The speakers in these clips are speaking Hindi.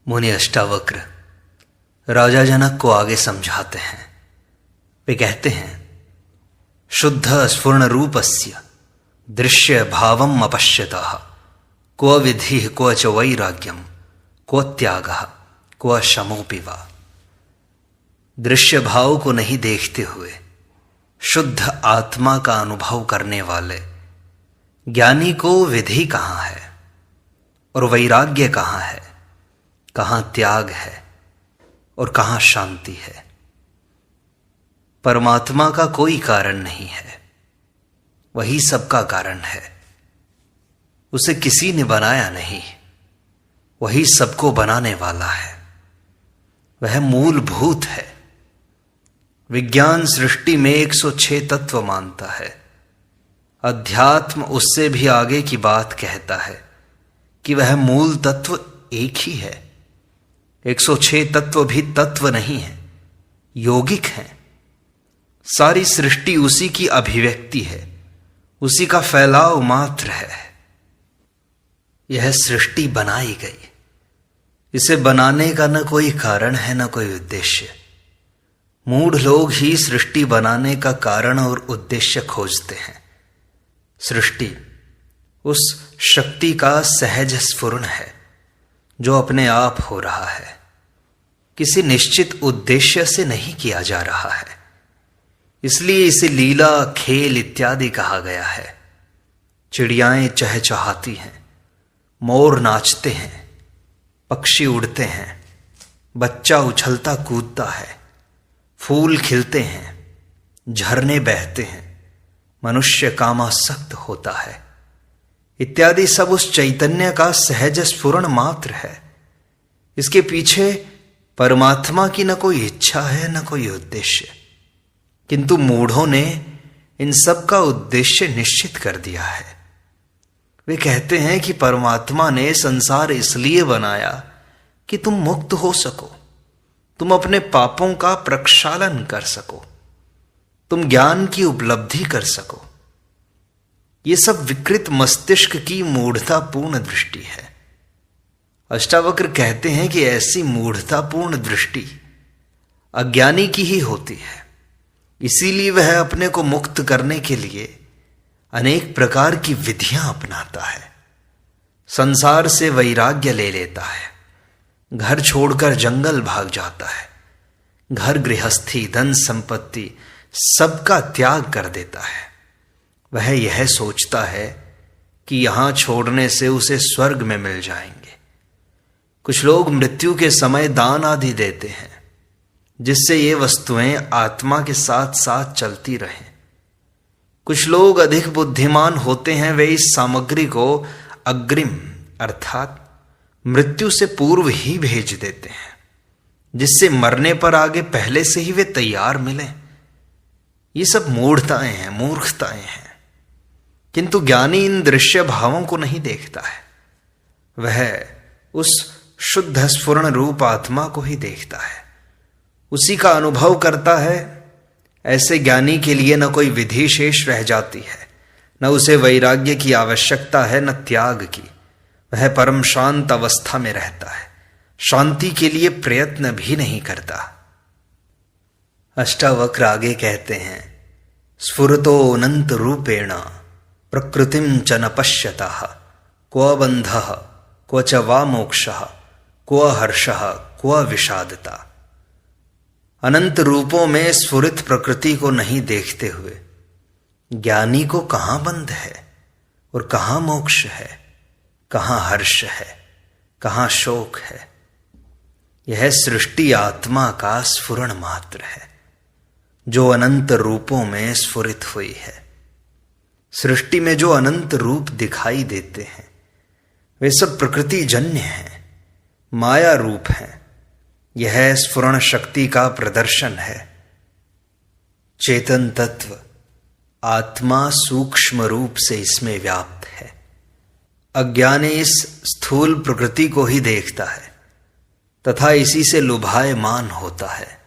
मुनि अष्टावक्र राजा जनक को आगे समझाते हैं। वे कहते हैं, शुद्ध स्फुरण रूपस्य दृश्य भावम अपश्यतः क्व विधि क्व च वैराग्यम क्व त्यागः क्व शमोपि वा। दृश्य भाव को नहीं देखते हुए शुद्ध आत्मा का अनुभव करने वाले ज्ञानी को विधि कहाँ है और वैराग्य कहाँ है, कहाँ त्याग है और कहाँ शांति है। परमात्मा का कोई कारण नहीं है, वही सबका कारण है। उसे किसी ने बनाया नहीं, वही सबको बनाने वाला है। वह मूलभूत है। विज्ञान सृष्टि में 106 तत्व मानता है। अध्यात्म उससे भी आगे की बात कहता है कि वह मूल तत्व एक ही है। 106 तत्व भी तत्व नहीं है, यौगिक हैं। सारी सृष्टि उसी की अभिव्यक्ति है, उसी का फैलाव मात्र है। यह सृष्टि बनाई गई, इसे बनाने का न कोई कारण है न कोई उद्देश्य। मूढ़ लोग ही सृष्टि बनाने का कारण और उद्देश्य खोजते हैं। सृष्टि उस शक्ति का सहज स्फुरण है जो अपने आप हो रहा है, किसी निश्चित उद्देश्य से नहीं किया जा रहा है। इसलिए इसे लीला, खेल इत्यादि कहा गया है। चिड़ियाएं चहचहाती हैं, मोर नाचते हैं, पक्षी उड़ते हैं, बच्चा उछलता कूदता है, फूल खिलते हैं, झरने बहते हैं, मनुष्य कामासक्त होता है, इत्यादि सब उस चैतन्य का सहज स्फुरण मात्र है। इसके पीछे परमात्मा की न कोई इच्छा है न कोई उद्देश्य। किंतु मूढ़ों ने इन सब का उद्देश्य निश्चित कर दिया है। वे कहते हैं कि परमात्मा ने संसार इसलिए बनाया कि तुम मुक्त हो सको, तुम अपने पापों का प्रक्षालन कर सको, तुम ज्ञान की उपलब्धि कर सको। ये सब विकृत मस्तिष्क की मूढ़तापूर्ण दृष्टि है। अष्टावक्र कहते हैं कि ऐसी मूढ़तापूर्ण दृष्टि अज्ञानी की ही होती है। इसीलिए वह अपने को मुक्त करने के लिए अनेक प्रकार की विधियां अपनाता है। संसार से वैराग्य ले लेता है, घर छोड़कर जंगल भाग जाता है, घर गृहस्थी, धन संपत्ति सबका त्याग कर देता है। वह यह सोचता है कि यहां छोड़ने से उसे स्वर्ग में मिल जाएंगे। कुछ लोग मृत्यु के समय दान आदि देते हैं जिससे ये वस्तुएं आत्मा के साथ साथ चलती रहें। कुछ लोग अधिक बुद्धिमान होते हैं, वे इस सामग्री को अग्रिम अर्थात मृत्यु से पूर्व ही भेज देते हैं जिससे मरने पर आगे पहले से ही वे तैयार मिलें। ये सब मूढ़ताएं हैं, मूर्खताएं हैं। किंतु ज्ञानी इन दृश्य भावों को नहीं देखता है, वह उस शुद्ध स्फुरण रूप आत्मा को ही देखता है, उसी का अनुभव करता है। ऐसे ज्ञानी के लिए न कोई विधि शेष रह जाती है, न उसे वैराग्य की आवश्यकता है, न त्याग की। वह परम शांत अवस्था में रहता है, शांति के लिए प्रयत्न भी नहीं करता। अष्टावक्र आगे कहते हैं, स्फुरतो अनंत रूपेण प्रकृतिम च न पश्यतः क्व बंधः क्व च वा मोक्षः क्व हर्षः क्व विषादता। अनंत रूपों में स्फुरित प्रकृति को नहीं देखते हुए ज्ञानी को कहां बंध है और कहां मोक्ष है, कहां हर्ष है, कहां शोक है। यह सृष्टि आत्मा का स्फुरण मात्र है जो अनंत रूपों में स्फुरित हुई है। सृष्टि में जो अनंत रूप दिखाई देते हैं वे सब प्रकृति जन्य हैं, माया रूप हैं। यह स्फुरण शक्ति का प्रदर्शन है। चेतन तत्व आत्मा सूक्ष्म रूप से इसमें व्याप्त है। अज्ञानी इस स्थूल प्रकृति को ही देखता है तथा इसी से लुभायमान होता है।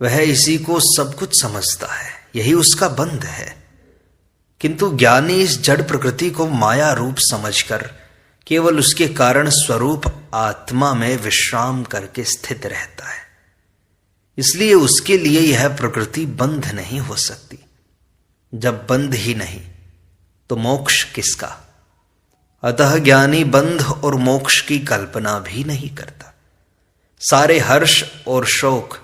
वह इसी को सब कुछ समझता है, यही उसका बंध है। किंतु ज्ञानी इस जड़ प्रकृति को माया रूप समझकर केवल उसके कारण स्वरूप आत्मा में विश्राम करके स्थित रहता है। इसलिए उसके लिए यह प्रकृति बंध नहीं हो सकती। जब बंध ही नहीं तो मोक्ष किसका? अतः ज्ञानी बंध और मोक्ष की कल्पना भी नहीं करता। सारे हर्ष और शोक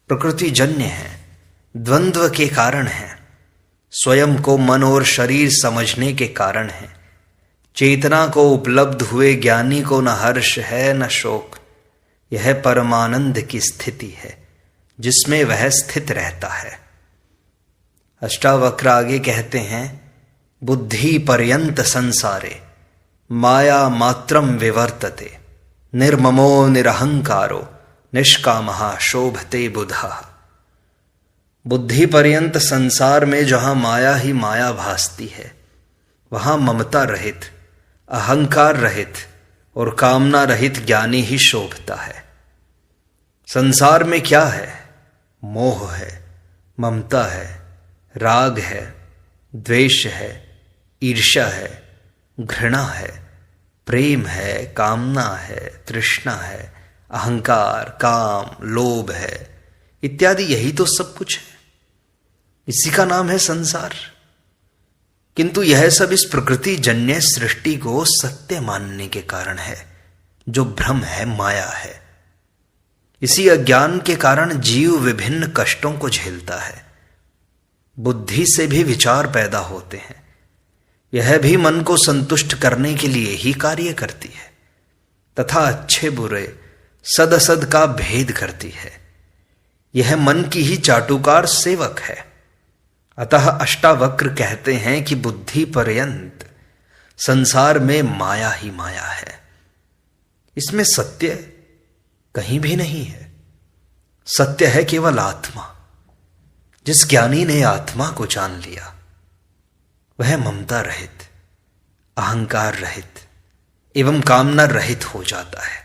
प्रकृति जन्य हैं, द्वंद्व के कारण हैं, स्वयं को मन और शरीर समझने के कारण हैं। चेतना को उपलब्ध हुए ज्ञानी को न हर्ष है न शोक। यह परमानंद की स्थिति है जिसमें वह स्थित रहता है। अष्टावक्र आगे कहते हैं, बुद्धि पर्यंत संसारे माया मात्रम विवर्तते, निर्ममो निरहंकारो निष्कामः शोभते बुधः। बुद्धि पर्यंत संसार में जहां माया ही माया भासती है, वहां ममता रहित, अहंकार रहित और कामना रहित ज्ञानी ही शोभता है। संसार में क्या है? मोह है, ममता है, राग है, द्वेष है, ईर्ष्या है, घृणा है, प्रेम है, कामना है, तृष्णा है, अहंकार, काम, लोभ है इत्यादि। यही तो सब कुछ है। इसी का नाम है संसार। किंतु यह सब इस प्रकृति जन्य सृष्टि को सत्य मानने के कारण है, जो भ्रम है, माया है। इसी अज्ञान के कारण जीव विभिन्न कष्टों को झेलता है। बुद्धि से भी विचार पैदा होते हैं, यह भी मन को संतुष्ट करने के लिए ही कार्य करती है तथा अच्छे बुरे सद असद का भेद करती है। यह मन की ही चाटुकार सेवक है। अतः अष्टावक्र कहते हैं कि बुद्धि पर्यंत संसार में माया ही माया है। इसमें सत्य कहीं भी नहीं है। सत्य है केवल आत्मा। जिस ज्ञानी ने आत्मा को जान लिया वह ममता रहित, अहंकार रहित एवं कामना रहित हो जाता है।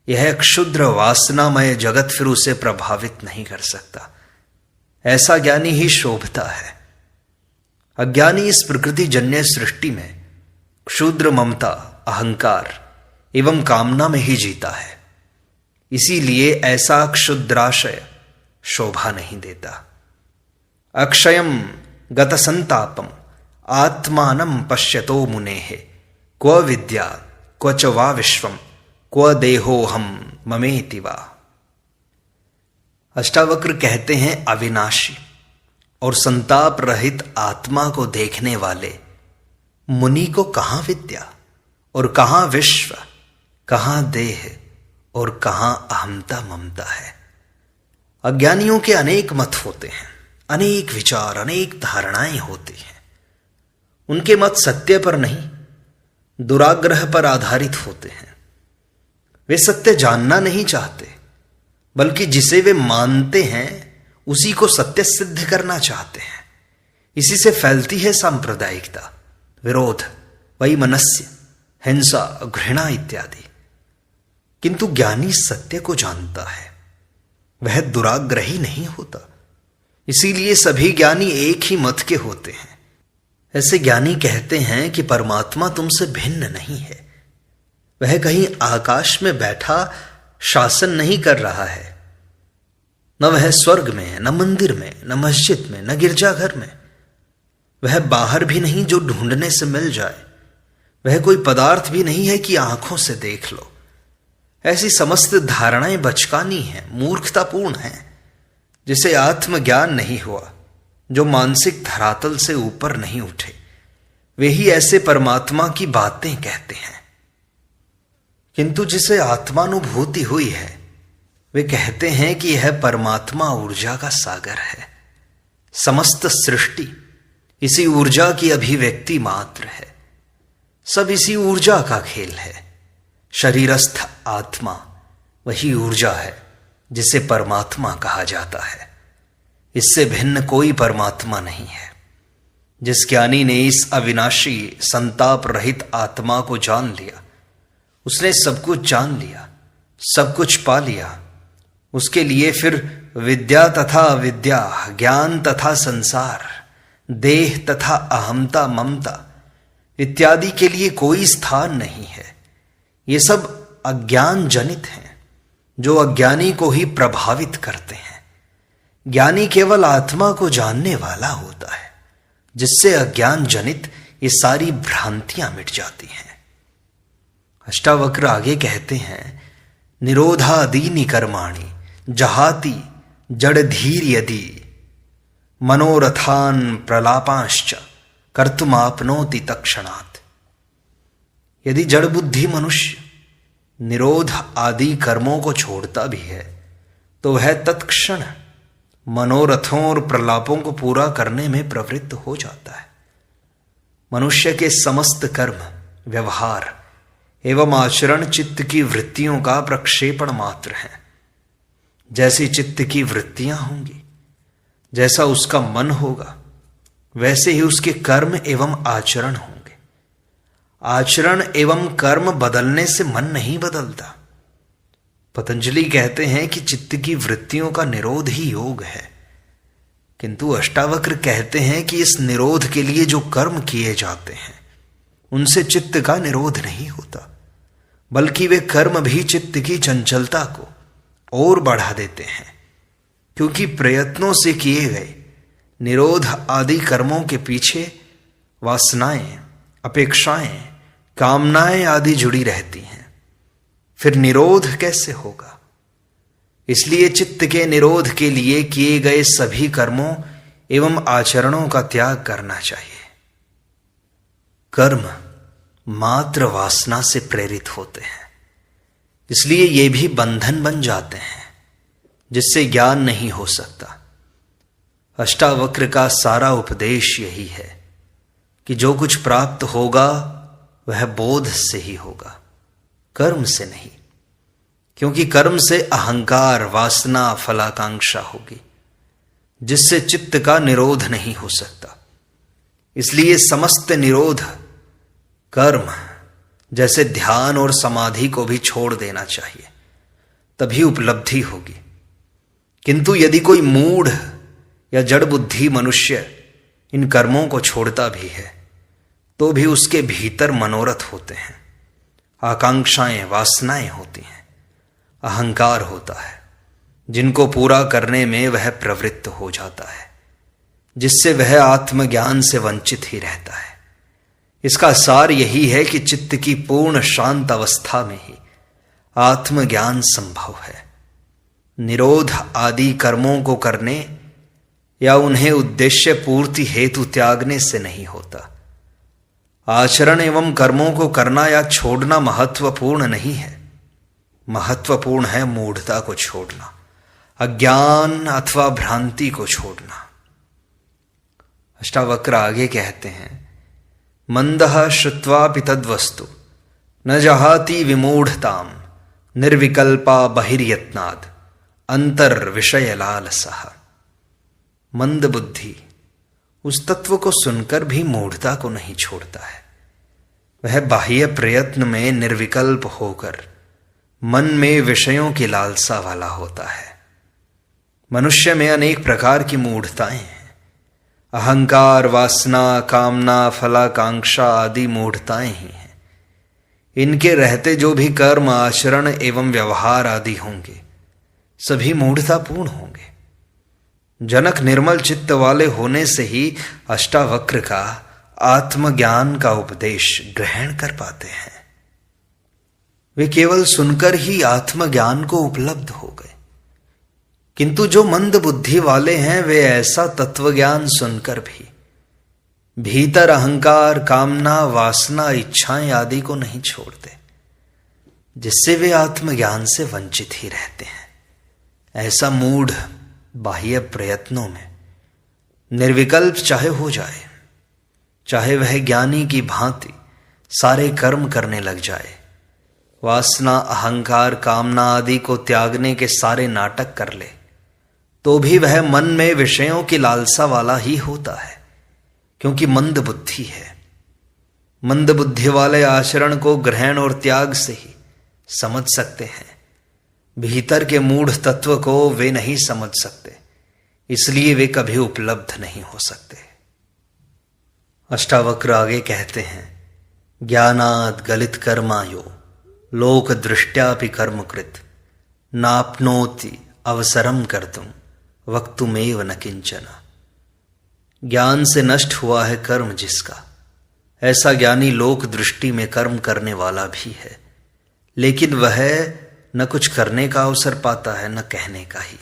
यह क्षुद्र वासनामय जगत फिर उसे प्रभावित नहीं कर सकता। ऐसा ज्ञानी ही शोभता है। अज्ञानी इस प्रकृति जन्य सृष्टि में क्षुद्र ममता, अहंकार एवं कामना में ही जीता है। इसीलिए ऐसा क्षुद्राशय शोभा नहीं देता। अक्षयम गत संतापम आत्मानं पश्यतो मुनेः, क्व विद्या क्व च वा विश्वम क्व देहोहम ममेति वा। अष्टावक्र कहते हैं, अविनाशी और संताप रहित आत्मा को देखने वाले मुनि को कहां विद्या और कहां विश्व, कहां देह और कहां अहमता ममता है। अज्ञानियों के अनेक मत होते हैं, अनेक विचार, अनेक धारणाएं होती हैं। उनके मत सत्य पर नहीं, दुराग्रह पर आधारित होते हैं। वे सत्य जानना नहीं चाहते, बल्कि जिसे वे मानते हैं उसी को सत्य सिद्ध करना चाहते हैं। इसी से फैलती है सांप्रदायिकता, विरोध, वैमनस्य, हिंसा, घृणा इत्यादि। किंतु ज्ञानी सत्य को जानता है, वह दुराग्रही नहीं होता। इसीलिए सभी ज्ञानी एक ही मत के होते हैं। ऐसे ज्ञानी कहते हैं कि परमात्मा तुमसे भिन्न नहीं है। वह कहीं आकाश में बैठा शासन नहीं कर रहा है। न वह स्वर्ग में है, न मंदिर में, न मस्जिद में, न गिरजाघर में। वह बाहर भी नहीं जो ढूंढने से मिल जाए। वह कोई पदार्थ भी नहीं है कि आंखों से देख लो। ऐसी समस्त धारणाएं बचकानी हैं, मूर्खतापूर्ण हैं। जिसे आत्मज्ञान नहीं हुआ, जो मानसिक धरातल से ऊपर नहीं उठे, वे ही ऐसे परमात्मा की बातें कहते हैं। किंतु जिसे आत्मानुभूति हुई है, वे कहते हैं कि यह परमात्मा ऊर्जा का सागर है। समस्त सृष्टि इसी ऊर्जा की अभिव्यक्ति मात्र है। सब इसी ऊर्जा का खेल है। शरीरस्थ आत्मा वही ऊर्जा है जिसे परमात्मा कहा जाता है। इससे भिन्न कोई परमात्मा नहीं है। जिस ज्ञानी ने इस अविनाशी संताप रहित आत्मा को जान लिया, उसने सब कुछ जान लिया, सब कुछ पा लिया। उसके लिए फिर विद्या तथा अविद्या, ज्ञान तथा संसार, देह तथा अहमता ममता, इत्यादि के लिए कोई स्थान नहीं है। ये सब अज्ञान जनित हैं, जो अज्ञानी को ही प्रभावित करते हैं। ज्ञानी केवल आत्मा को जानने वाला होता है, जिससे अज्ञान जनित ये सारी भ्रांतियां मिट जाती हैं। अष्टावक्र आगे कहते हैं, निरोधादीनि कर्माणि जहाति जड़धीर यदि मनोरथान प्रलापांश्च कर्तुमाप्नोति तत्क्षणात्। यदि जड़ बुद्धि मनुष्य निरोध आदि कर्मों को छोड़ता भी है तो वह तत्क्षण मनोरथों और प्रलापों को पूरा करने में प्रवृत्त हो जाता है। मनुष्य के समस्त कर्म, व्यवहार एवं आचरण चित्त की वृत्तियों का प्रक्षेपण मात्र है। जैसी चित्त की वृत्तियां होंगी, जैसा उसका मन होगा, वैसे ही उसके कर्म एवं आचरण होंगे। आचरण एवं कर्म बदलने से मन नहीं बदलता। पतंजलि कहते हैं कि चित्त की वृत्तियों का निरोध ही योग है, किंतु अष्टावक्र कहते हैं कि इस निरोध के लिए जो कर्म किए जाते हैं उनसे चित्त का निरोध नहीं होता, बल्कि वे कर्म भी चित्त की चंचलता को और बढ़ा देते हैं। क्योंकि प्रयत्नों से किए गए निरोध आदि कर्मों के पीछे वासनाएं, अपेक्षाएं, कामनाएं आदि जुड़ी रहती हैं। फिर निरोध कैसे होगा? इसलिए चित्त के निरोध के लिए किए गए सभी कर्मों एवं आचरणों का त्याग करना चाहिए। कर्म मात्र वासना से प्रेरित होते हैं, इसलिए ये भी बंधन बन जाते हैं, जिससे ज्ञान नहीं हो सकता। अष्टावक्र का सारा उपदेश यही है कि जो कुछ प्राप्त होगा वह बोध से ही होगा, कर्म से नहीं। क्योंकि कर्म से अहंकार, वासना, फलाकांक्षा होगी, जिससे चित्त का निरोध नहीं हो सकता। इसलिए समस्त निरोध कर्म जैसे ध्यान और समाधि को भी छोड़ देना चाहिए, तभी उपलब्धि होगी। किंतु यदि कोई मूढ़ या जड़ बुद्धि मनुष्य इन कर्मों को छोड़ता भी है तो भी उसके भीतर मनोरथ होते हैं, आकांक्षाएं, वासनाएं होती हैं, अहंकार होता है, जिनको पूरा करने में वह प्रवृत्त हो जाता है, जिससे वह आत्मज्ञान से वंचित ही रहता है। इसका सार यही है कि चित्त की पूर्ण शांत अवस्था में ही आत्मज्ञान संभव है। निरोध आदि कर्मों को करने या उन्हें उद्देश्य पूर्ति हेतु त्यागने से नहीं होता। आचरण एवं कर्मों को करना या छोड़ना महत्वपूर्ण नहीं है। महत्वपूर्ण है मूढ़ता को छोड़ना, अज्ञान अथवा भ्रांति को छोड़ना। अष्टावक्र आगे कहते हैं, मंदः श्रुत्वापि तद्वस्तु न जहाति विमूढ़ताम निर्विकल्पा बहिर्यत्नाद अंतर विषय लालसः। मंद बुद्धि उस तत्व को सुनकर भी मूढ़ता को नहीं छोड़ता है। वह बाह्य प्रयत्न में निर्विकल्प होकर मन में विषयों की लालसा वाला होता है। मनुष्य में अनेक प्रकार की मूढ़ताएं हैं। अहंकार, वासना, कामना, फलाकांक्षा आदि मूढ़ताएं ही हैं। इनके रहते जो भी कर्म, आचरण एवं व्यवहार आदि होंगे सभी मूढ़तापूर्ण होंगे। जनक निर्मल चित्त वाले होने से ही अष्टावक्र का आत्मज्ञान का उपदेश ग्रहण कर पाते हैं। वे केवल सुनकर ही आत्मज्ञान को उपलब्ध हो गए। किंतु जो मंद बुद्धि वाले हैं वे ऐसा तत्वज्ञान सुनकर भी भीतर अहंकार, कामना, वासना, इच्छाएं आदि को नहीं छोड़ते, जिससे वे आत्मज्ञान से वंचित ही रहते हैं। ऐसा मूढ़ बाह्य प्रयत्नों में निर्विकल्प चाहे हो जाए, चाहे वह ज्ञानी की भांति सारे कर्म करने लग जाए, वासना, अहंकार, कामना आदि को त्यागने के सारे नाटक कर ले, तो भी वह मन में विषयों की लालसा वाला ही होता है, क्योंकि मंद बुद्धि है। मंद बुद्धि वाले आचरण को ग्रहण और त्याग से ही समझ सकते हैं, भीतर के मूढ़ तत्व को वे नहीं समझ सकते, इसलिए वे कभी उपलब्ध नहीं हो सकते। अष्टावक्र आगे कहते हैं, ज्ञानाद् गलित कर्मायो लोक दृष्ट्यापि कर्मकृत नाप्नोति अवसरम कर्तुम वक्तुमेव न किंचन। ज्ञान से नष्ट हुआ है कर्म जिसका, ऐसा ज्ञानी लोक दृष्टि में कर्म करने वाला भी है, लेकिन वह न कुछ करने का अवसर पाता है न कहने का ही।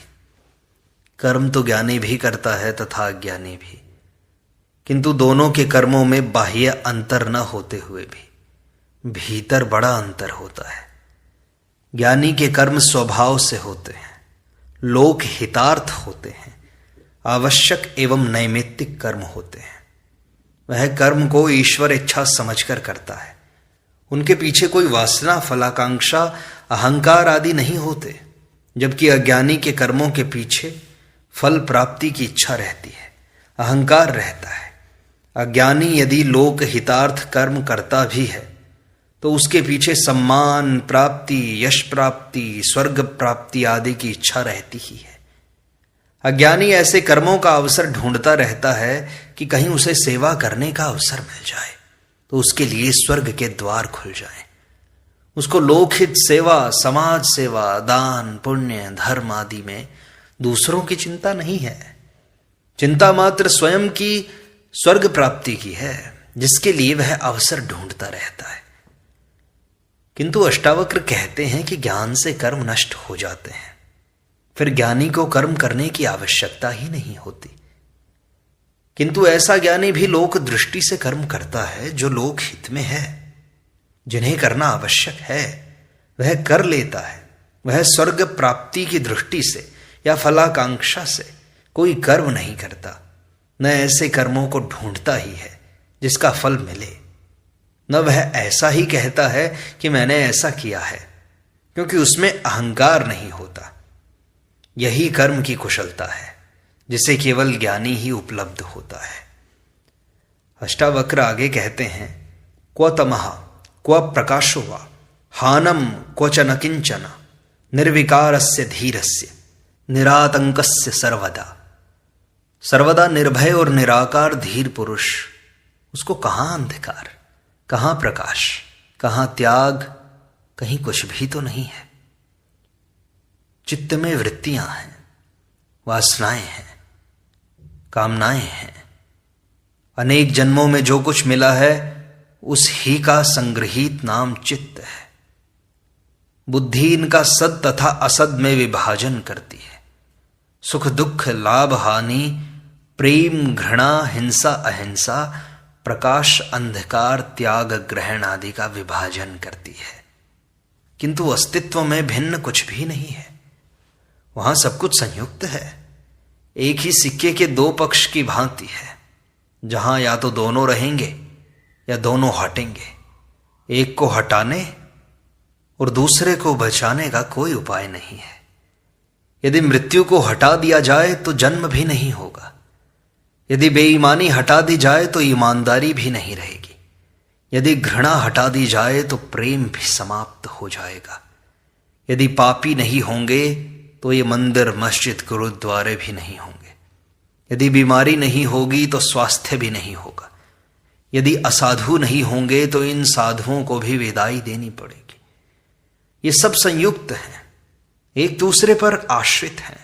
कर्म तो ज्ञानी भी करता है तथा अज्ञानी भी, किंतु दोनों के कर्मों में बाह्य अंतर न होते हुए भी भीतर बड़ा अंतर होता है। ज्ञानी के कर्म स्वभाव से होते हैं, लोक हितार्थ होते हैं, आवश्यक एवं नैमित्तिक कर्म होते हैं। वह कर्म को ईश्वर इच्छा समझकर करता है, उनके पीछे कोई वासना, फलाकांक्षा, अहंकार आदि नहीं होते, जबकि अज्ञानी के कर्मों के पीछे फल प्राप्ति की इच्छा रहती है, अहंकार रहता है। अज्ञानी यदि लोक हितार्थ कर्म करता भी है तो उसके पीछे सम्मान प्राप्ति, यश प्राप्ति, स्वर्ग प्राप्ति आदि की इच्छा रहती ही है। अज्ञानी ऐसे कर्मों का अवसर ढूंढता रहता है कि कहीं उसे सेवा करने का अवसर मिल जाए तो उसके लिए स्वर्ग के द्वार खुल जाएं। उसको लोकहित सेवा, समाज सेवा, दान, पुण्य, धर्म आदि में दूसरों की चिंता नहीं है। चिंता मात्र स्वयं की स्वर्ग प्राप्ति की है, जिसके लिए वह अवसर ढूंढता रहता है। किंतु अष्टावक्र कहते हैं कि ज्ञान से कर्म नष्ट हो जाते हैं, फिर ज्ञानी को कर्म करने की आवश्यकता ही नहीं होती। किंतु ऐसा ज्ञानी भी लोक दृष्टि से कर्म करता है जो लोक हित में है, जिन्हें करना आवश्यक है वह कर लेता है। वह स्वर्ग प्राप्ति की दृष्टि से या फलाकांक्षा से कोई कर्म नहीं करता, न ऐसे कर्मों को ढूंढता ही है जिसका फल मिले, न वह ऐसा ही कहता है कि मैंने ऐसा किया है, क्योंकि उसमें अहंकार नहीं होता। यही कर्म की कुशलता है जिसे केवल ज्ञानी ही उपलब्ध होता है। अष्टावक्र आगे कहते हैं, क्व तमः क्व प्रकाशो वा हानम क्वच न किंचन निर्विकारस्य धीरस्य निरातंकस्य सर्वदा। सर्वदा निर्भय और निराकार धीर पुरुष, उसको कहाँ अंधकार, कहाँ प्रकाश, कहाँ त्याग, कहीं कुछ भी तो नहीं है। चित्त में वृत्तियां हैं, वासनाएं हैं, कामनाएं हैं। अनेक जन्मों में जो कुछ मिला है उस ही का संग्रहित नाम चित्त है। बुद्धि इनका सद तथा असद में विभाजन करती है। सुख दुख, लाभ हानि, प्रेम घृणा, हिंसा अहिंसा, प्रकाश अंधकार, त्याग ग्रहण आदि का विभाजन करती है। किंतु अस्तित्व में भिन्न कुछ भी नहीं है, वहां सब कुछ संयुक्त है। एक ही सिक्के के दो पक्ष की भांति है, जहां या तो दोनों रहेंगे या दोनों हटेंगे। एक को हटाने और दूसरे को बचाने का कोई उपाय नहीं है। यदि मृत्यु को हटा दिया जाए तो जन्म भी नहीं होगा, यदि बेईमानी हटा दी जाए तो ईमानदारी भी नहीं रहेगी, यदि घृणा हटा दी जाए तो प्रेम भी समाप्त हो जाएगा, यदि पापी नहीं होंगे तो ये मंदिर, मस्जिद, गुरुद्वारे भी नहीं होंगे, यदि बीमारी नहीं होगी तो स्वास्थ्य भी नहीं होगा, यदि असाधु नहीं होंगे तो इन साधुओं को भी विदाई देनी पड़ेगी। ये सब संयुक्त हैं, एक दूसरे पर आश्रित हैं।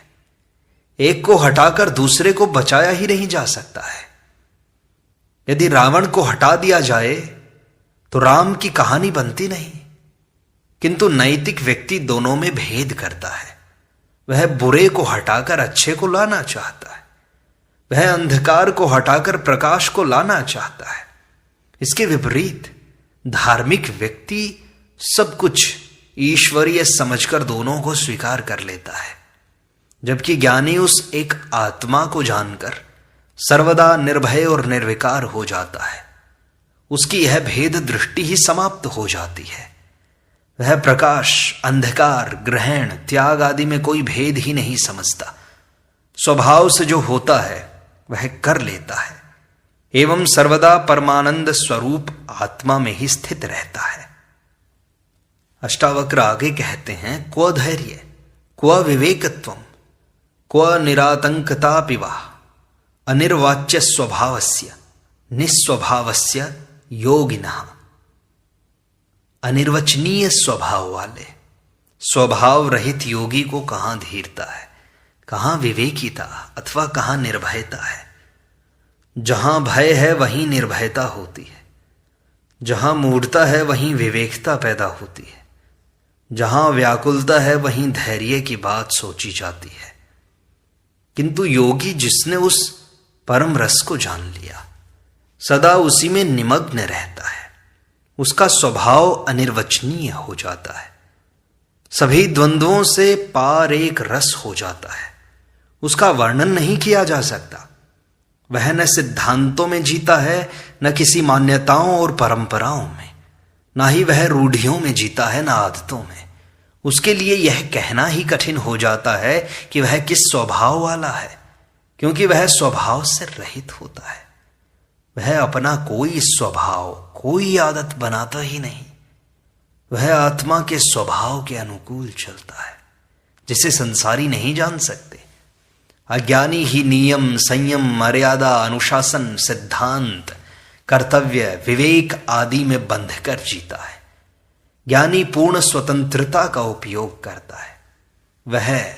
एक को हटाकर दूसरे को बचाया ही नहीं जा सकता है। यदि रावण को हटा दिया जाए तो राम की कहानी बनती नहीं। किंतु नैतिक व्यक्ति दोनों में भेद करता है। वह बुरे को हटाकर अच्छे को लाना चाहता है, वह अंधकार को हटाकर प्रकाश को लाना चाहता है। इसके विपरीत धार्मिक व्यक्ति सब कुछ ईश्वरीय समझकर दोनों को स्वीकार कर लेता है, जबकि ज्ञानी उस एक आत्मा को जानकर सर्वदा निर्भय और निर्विकार हो जाता है। उसकी यह भेद दृष्टि ही समाप्त हो जाती है। वह प्रकाश, अंधकार, ग्रहण, त्याग आदि में कोई भेद ही नहीं समझता। स्वभाव से जो होता है वह कर लेता है एवं सर्वदा परमानंद स्वरूप आत्मा में ही स्थित रहता है। अष्टावक्र आगे कहते हैं, क्व धैर्य, क्व विवेकत्वम, क्व निरातंकता पिवा अनिर्वाच्य स्वभावस्य निस्वभावस्य योगिनः। अनिर्वचनीय स्वभाव वाले, स्वभाव रहित योगी को कहां धीरता है, कहां विवेकिता अथवा कहां निर्भयता है। जहां भय है वहीं निर्भयता होती है, जहां मूढ़ता है वहीं विवेकता पैदा होती है, जहां व्याकुलता है वहीं धैर्य की बात सोची जाती है। किंतु योगी जिसने उस परम रस को जान लिया, सदा उसी में निमग्न रहता है, उसका स्वभाव अनिर्वचनीय हो जाता है, सभी द्वंद्वों से पार एक रस हो जाता है, उसका वर्णन नहीं किया जा सकता। वह न सिद्धांतों में जीता है, न किसी मान्यताओं और परंपराओं में, ना ही वह रूढ़ियों में जीता है, न आदतों में। उसके लिए यह कहना ही कठिन हो जाता है कि वह किस स्वभाव वाला है, क्योंकि वह स्वभाव से रहित होता है। वह अपना कोई स्वभाव, कोई आदत बनाता ही नहीं, वह आत्मा के स्वभाव के अनुकूल चलता है, जिसे संसारी नहीं जान सकते। अज्ञानी ही नियम, संयम, मर्यादा, अनुशासन, सिद्धांत, कर्तव्य, विवेक आदि में बंधकर जीता है। ज्ञानी पूर्ण स्वतंत्रता का उपयोग करता है। वह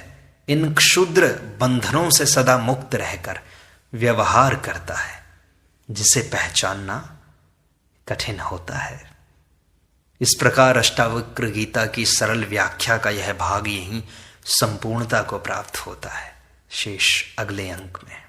इन क्षुद्र बंधनों से सदा मुक्त रहकर व्यवहार करता है, जिसे पहचानना कठिन होता है। इस प्रकार अष्टावक्र गीता की सरल व्याख्या का यह भाग यहीं संपूर्णता को प्राप्त होता है। शेष अगले अंक में।